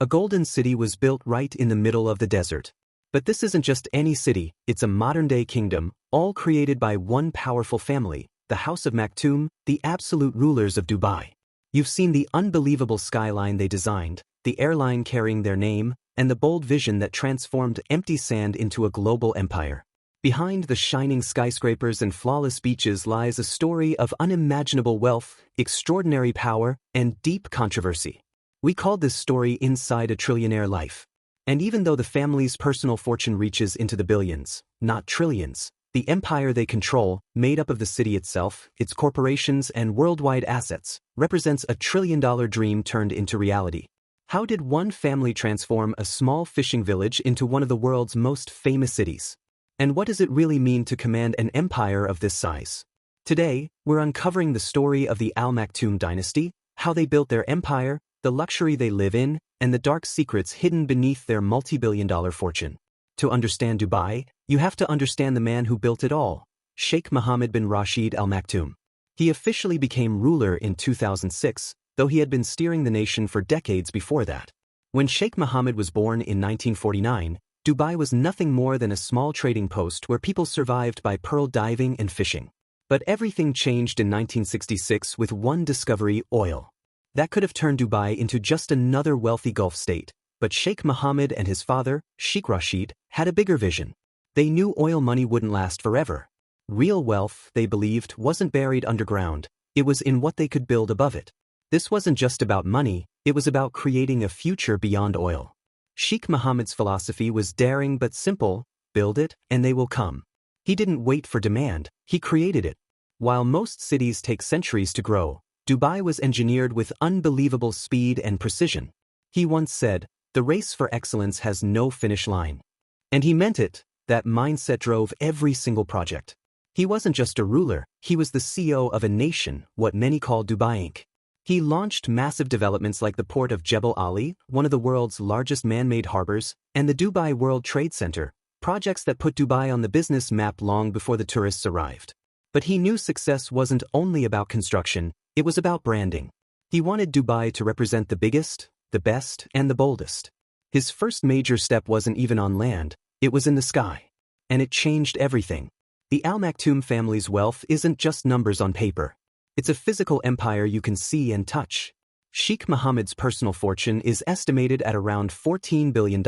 A golden city was built right in the middle of the desert. But this isn't just any city, it's a modern-day kingdom, all created by one powerful family, the House of Maktoum, the absolute rulers of Dubai. You've seen the unbelievable skyline they designed, the airline carrying their name, and the bold vision that transformed empty sand into a global empire. Behind the shining skyscrapers and flawless beaches lies a story of unimaginable wealth, extraordinary power, and deep controversy. We called this story Inside a Trillionaire Life. And even though the family's personal fortune reaches into the billions, not trillions, the empire they control, made up of the city itself, its corporations and worldwide assets, represents a trillion-dollar dream turned into reality. How did one family transform a small fishing village into one of the world's most famous cities? And what does it really mean to command an empire of this size? Today, we're uncovering the story of the Al-Maktoum dynasty, how they built their empire, the luxury they live in, and the dark secrets hidden beneath their multi-billion-dollar fortune. To understand Dubai, you have to understand the man who built it all, Sheikh Mohammed bin Rashid Al Maktoum. He officially became ruler in 2006, though he had been steering the nation for decades before that. When Sheikh Mohammed was born in 1949, Dubai was nothing more than a small trading post where people survived by pearl diving and fishing. But everything changed in 1966 with one discovery: oil. That could have turned Dubai into just another wealthy Gulf state, but Sheikh Mohammed and his father, Sheikh Rashid, had a bigger vision. They knew oil money wouldn't last forever. Real wealth, they believed, wasn't buried underground, it was in what they could build above it. This wasn't just about money, it was about creating a future beyond oil. Sheikh Mohammed's philosophy was daring but simple: build it, and they will come. He didn't wait for demand, he created it. While most cities take centuries to grow, Dubai was engineered with unbelievable speed and precision. He once said, "The race for excellence has no finish line." And he meant it. That mindset drove every single project. He wasn't just a ruler, he was the CEO of a nation, what many call Dubai Inc. He launched massive developments like the port of Jebel Ali, one of the world's largest man-made harbors, and the Dubai World Trade Center, projects that put Dubai on the business map long before the tourists arrived. But he knew success wasn't only about construction, it was about branding. He wanted Dubai to represent the biggest, the best, and the boldest. His first major step wasn't even on land, it was in the sky. And it changed everything. The Al Maktoum family's wealth isn't just numbers on paper. It's a physical empire you can see and touch. Sheikh Mohammed's personal fortune is estimated at around $14 billion,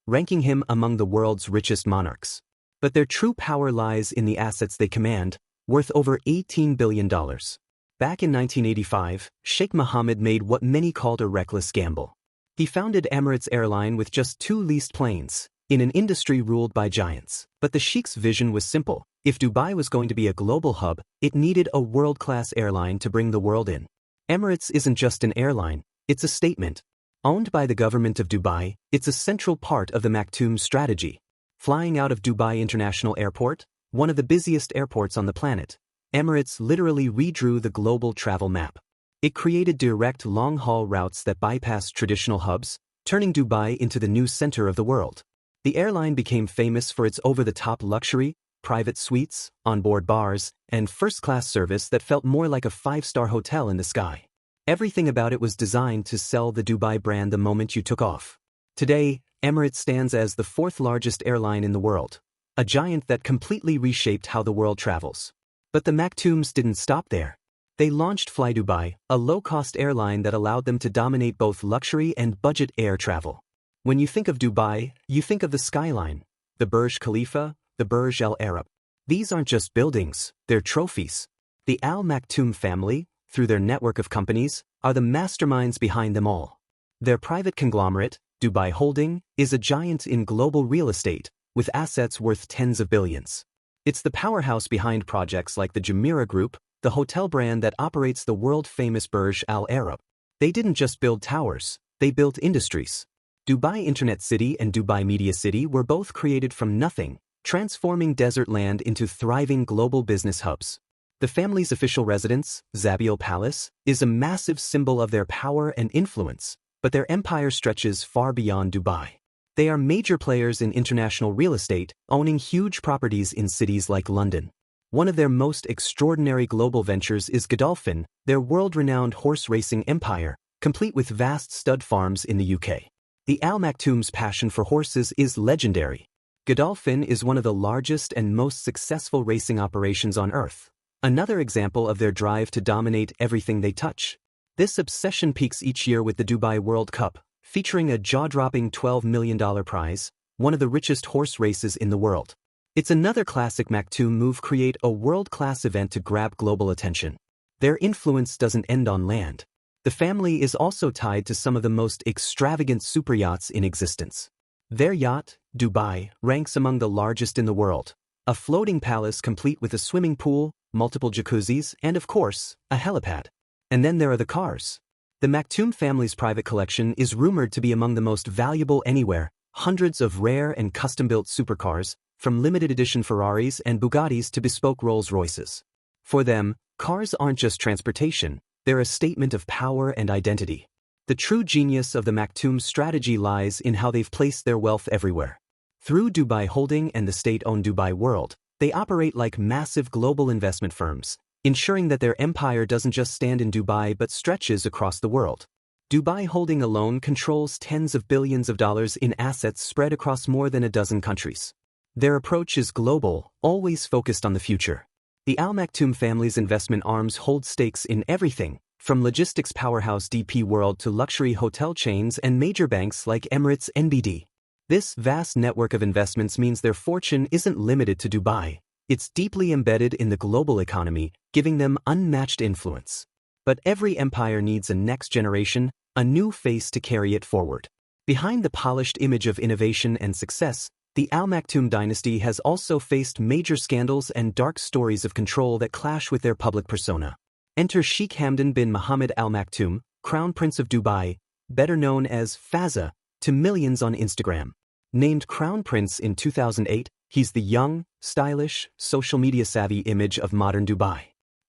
ranking him among the world's richest monarchs. But their true power lies in the assets they command, worth over $18 billion. Back in 1985, Sheikh Mohammed made what many called a reckless gamble. He founded Emirates Airlines with just 2 leased planes, in an industry ruled by giants. But the Sheikh's vision was simple: if Dubai was going to be a global hub, it needed a world-class airline to bring the world in. Emirates isn't just an airline, it's a statement. Owned by the government of Dubai, it's a central part of the Maktoum strategy. Flying out of Dubai International Airport, one of the busiest airports on the planet, Emirates literally redrew the global travel map. It created direct long-haul routes that bypassed traditional hubs, turning Dubai into the new center of the world. The airline became famous for its over-the-top luxury, private suites, onboard bars, and first-class service that felt more like a 5-star hotel in the sky. Everything about it was designed to sell the Dubai brand the moment you took off. Today, Emirates stands as the 4th largest airline in the world, a giant that completely reshaped how the world travels. But the Maktoums didn't stop there. They launched Fly Dubai, a low-cost airline that allowed them to dominate both luxury and budget air travel. When you think of Dubai, you think of the skyline, the Burj Khalifa, the Burj Al Arab. These aren't just buildings, they're trophies. The Al Maktoum family, through their network of companies, are the masterminds behind them all. Their private conglomerate, Dubai Holding, is a giant in global real estate, with assets worth tens of billions. It's the powerhouse behind projects like the Jumeirah Group, the hotel brand that operates the world-famous Burj Al Arab. They didn't just build towers, they built industries. Dubai Internet City and Dubai Media City were both created from nothing, transforming desert land into thriving global business hubs. The family's official residence, Zabiel Palace, is a massive symbol of their power and influence, but their empire stretches far beyond Dubai. They are major players in international real estate, owning huge properties in cities like London. One of their most extraordinary global ventures is Godolphin, their world-renowned horse racing empire, complete with vast stud farms in the UK. The Al-Maktoums' passion for horses is legendary. Godolphin is one of the largest and most successful racing operations on Earth, another example of their drive to dominate everything they touch. This obsession peaks each year with the Dubai World Cup, featuring a jaw-dropping $12 million prize, one of the richest horse races in the world. It's another classic Maktoum move: create a world-class event to grab global attention. Their influence doesn't end on land. The family is also tied to some of the most extravagant superyachts in existence. Their yacht, Dubai, ranks among the largest in the world. A floating palace complete with a swimming pool, multiple jacuzzis, and of course, a helipad. And then there are the cars. The Maktoum family's private collection is rumored to be among the most valuable anywhere, hundreds of rare and custom-built supercars, from limited edition Ferraris and Bugattis to bespoke Rolls-Royces. For them, cars aren't just transportation, they're a statement of power and identity. The true genius of the Maktoum strategy lies in how they've placed their wealth everywhere. Through Dubai Holding and the state-owned Dubai World, they operate like massive global investment firms, ensuring that their empire doesn't just stand in Dubai but stretches across the world. Dubai Holding alone controls tens of billions of dollars in assets spread across more than a dozen countries. Their approach is global, always focused on the future. The Al-Maktoum family's investment arms hold stakes in everything, from logistics powerhouse DP World to luxury hotel chains and major banks like Emirates NBD. This vast network of investments means their fortune isn't limited to Dubai. It's deeply embedded in the global economy, giving them unmatched influence. But every empire needs a next generation, a new face to carry it forward. Behind the polished image of innovation and success, the Al-Maktoum dynasty has also faced major scandals and dark stories of control that clash with their public persona. Enter Sheikh Hamdan bin Mohammed Al Maktoum, Crown Prince of Dubai, better known as Fazza, to millions on Instagram. Named Crown Prince in 2008, he's the young, stylish, social media savvy image of modern Dubai.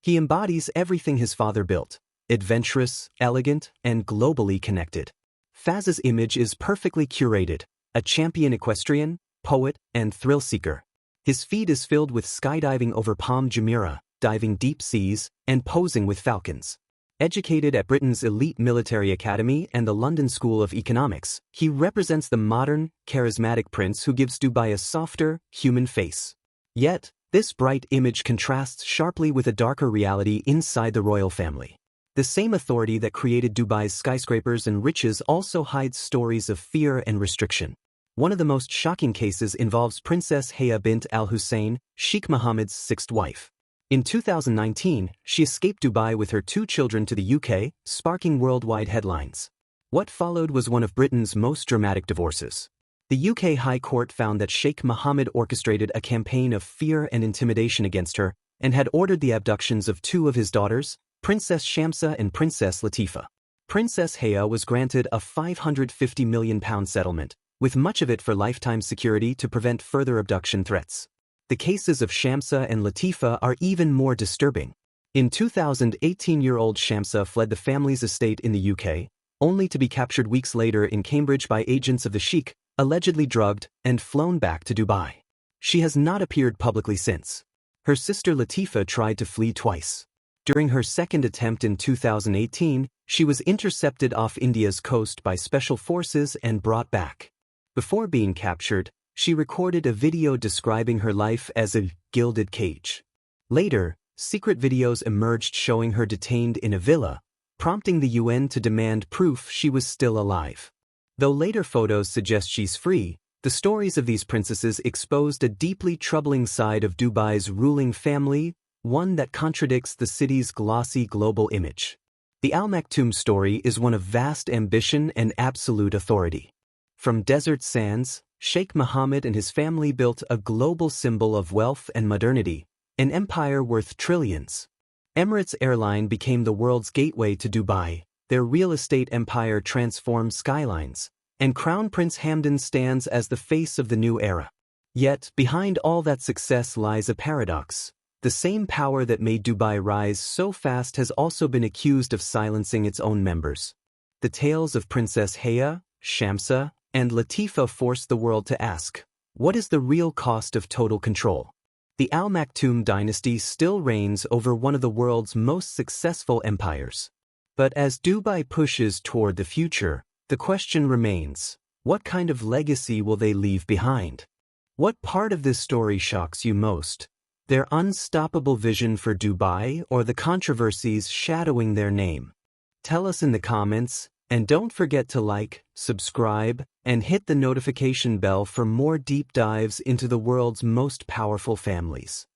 He embodies everything his father built: adventurous, elegant, and globally connected. Fazza's image is perfectly curated: a champion equestrian, poet, and thrill-seeker. His feed is filled with skydiving over Palm Jumeirah, diving deep seas, and posing with falcons. Educated at Britain's elite military academy and the London School of Economics, he represents the modern, charismatic prince who gives Dubai a softer, human face. Yet, this bright image contrasts sharply with a darker reality inside the royal family. The same authority that created Dubai's skyscrapers and riches also hides stories of fear and restriction. One of the most shocking cases involves Princess Haya bint Al-Hussein, Sheikh Mohammed's sixth wife. In 2019, she escaped Dubai with her 2 children to the UK, sparking worldwide headlines. What followed was one of Britain's most dramatic divorces. The UK High Court found that Sheikh Mohammed orchestrated a campaign of fear and intimidation against her and had ordered the abductions of 2 of his daughters, Princess Shamsa and Princess Latifa. Princess Haya was granted a £550 million settlement, with much of it for lifetime security to prevent further abduction threats. The cases of Shamsa and Latifa are even more disturbing. In 2000, 18-year-old Shamsa fled the family's estate in the UK, only to be captured weeks later in Cambridge by agents of the Sheikh, allegedly drugged, and flown back to Dubai. She has not appeared publicly since. Her sister Latifa tried to flee twice. During her second attempt in 2018, she was intercepted off India's coast by special forces and brought back. Before being captured, she recorded a video describing her life as a gilded cage. Later, secret videos emerged showing her detained in a villa, prompting the UN to demand proof she was still alive. Though later photos suggest she's free, the stories of these princesses exposed a deeply troubling side of Dubai's ruling family, one that contradicts the city's glossy global image. The Al-Maktoum story is one of vast ambition and absolute authority. From desert sands, Sheikh Mohammed and his family built a global symbol of wealth and modernity, an empire worth trillions. Emirates Airlines became the world's gateway to Dubai, their real estate empire transformed skylines, and Crown Prince Hamdan stands as the face of the new era. Yet, behind all that success lies a paradox. The same power that made Dubai rise so fast has also been accused of silencing its own members. The tales of Princess Haya, Shamsa, and Latifa forced the world to ask, what is the real cost of total control? The Al-Maktoum dynasty still reigns over one of the world's most successful empires. But as Dubai pushes toward the future, the question remains, What kind of legacy will they leave behind? What part of this story shocks you most? Their unstoppable vision for Dubai or the controversies shadowing their name? Tell us in the comments, and don't forget to like, subscribe, and hit the notification bell for more deep dives into the world's most powerful families.